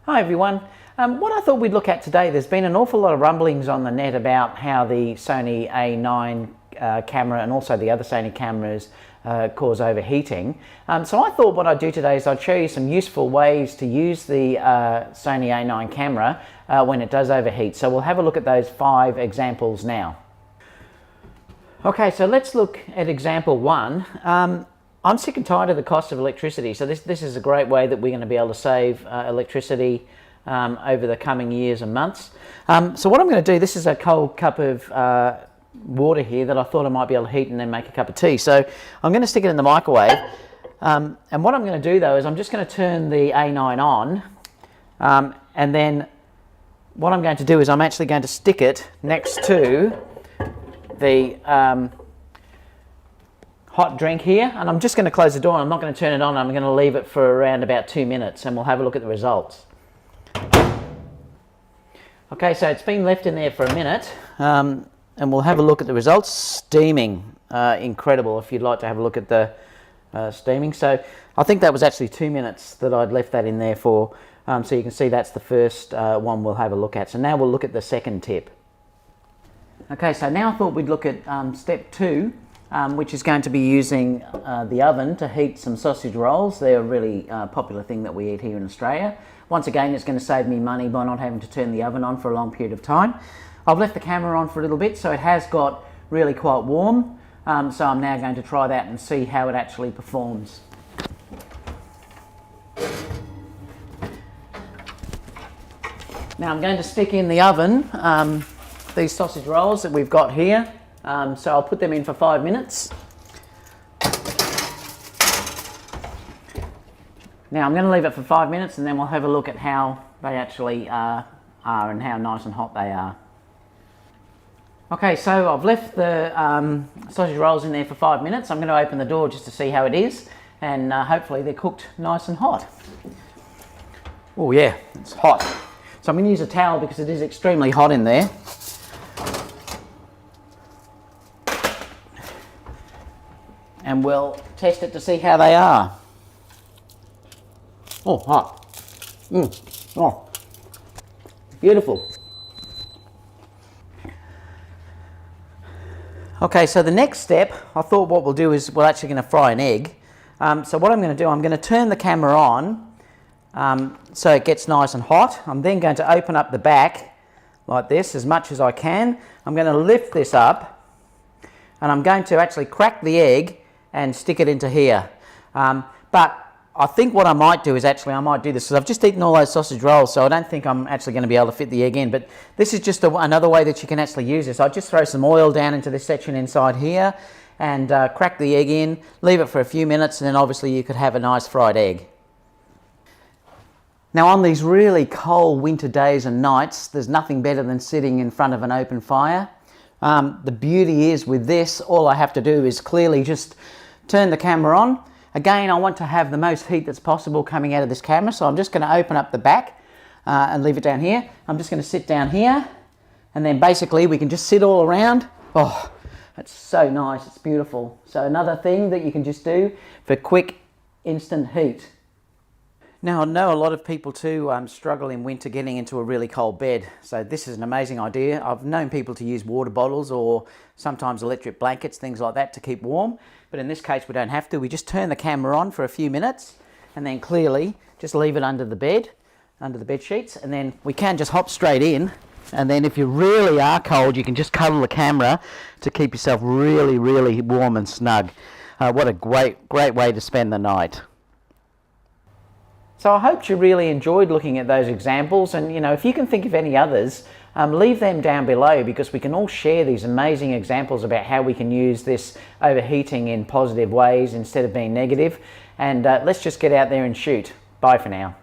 Hi everyone. What I thought we'd look at today, there's been an awful lot of rumblings on the net about how the Sony A9 camera and also the other Sony cameras cause overheating. So I thought what I'd do today is I'd show you some useful ways to use the Sony A9 camera when it does overheat. So we'll have a look at those 5 examples now. Okay, so let's look at example 1. I'm sick and tired of the cost of electricity, so this is a great way that we're going to be able to save electricity over the coming years and months. So what I'm going to do, this is a cold cup of water here that I thought I might be able to heat and then make a cup of tea. So I'm going to stick it in the microwave, and what I'm going to do though is I'm just going to turn the A9 on, and then what I'm going to do is I'm actually going to stick it next to the hot drink here, and I'm just going to close the door and I'm not going to turn it on. I'm going to leave it for around about 2 minutes and we'll have a look at the results. Okay, so it's been left in there for a minute, and we'll have a look at the results. Steaming, incredible if you'd like to have a look at the steaming. So I think that was actually 2 minutes that I'd left that in there for, so you can see that's the first one we'll have a look at. So now we'll look at the second tip. Okay, so now I thought we'd look at step 2, which is going to be using the oven to heat some sausage rolls. They're a really popular thing that we eat here in Australia. Once again, it's going to save me money by not having to turn the oven on for a long period of time. I've left the camera on for a little bit, so it has got really quite warm. So I'm now going to try that and see how it actually performs. Now I'm going to stick in the oven these sausage rolls that we've got here. So I'll put them in for 5 minutes. Now I'm going to leave it for 5 minutes and then we'll have a look at how they actually are and how nice and hot they are. Okay, so I've left the sausage rolls in there for 5 minutes. I'm going to open the door just to see how it is, and hopefully they're cooked nice and hot. Oh yeah, it's hot. So I'm going to use a towel because it is extremely hot in there. And we'll test it to see how they are. Oh, hot. Oh, beautiful. Okay, so the next step, I thought what we'll do is we're actually going to fry an egg. So what I'm going to do, I'm going to turn the camera on so it gets nice and hot. I'm then going to open up the back like this as much as I can. I'm going to lift this up and I'm going to actually crack the egg and stick it into here. But I think what I might do is I might do this because I've just eaten all those sausage rolls, so I don't think I'm actually going to be able to fit the egg in. But this is just another way that you can actually use this. I'll just throw some oil down into this section inside here and crack the egg in, leave it for a few minutes, and then obviously you could have a nice fried egg. Now on these really cold winter days and nights, there's nothing better than sitting in front of an open fire. The beauty is with this, all I have to do is clearly just turn the camera on. Again, I want to have the most heat that's possible coming out of this camera, so I'm just going to open up the back and leave it down here. I'm just going to sit down here, and then basically we can just sit all around. Oh, that's so nice, it's beautiful. So another thing that you can just do for quick, instant heat. Now I know a lot of people too struggle in winter getting into a really cold bed, so this is an amazing idea. I've known people to use water bottles or sometimes electric blankets, things like that to keep warm, but in this case we don't have to. We just turn the camera on for a few minutes and then clearly just leave it under the bed sheets, and then we can just hop straight in, and then if you really are cold you can just cuddle the camera to keep yourself really, really warm and snug. What a great way to spend the night. So I hope you really enjoyed looking at those examples, and if you can think of any others, leave them down below, because we can all share these amazing examples about how we can use this overheating in positive ways instead of being negative. And let's just get out there and shoot. Bye for now.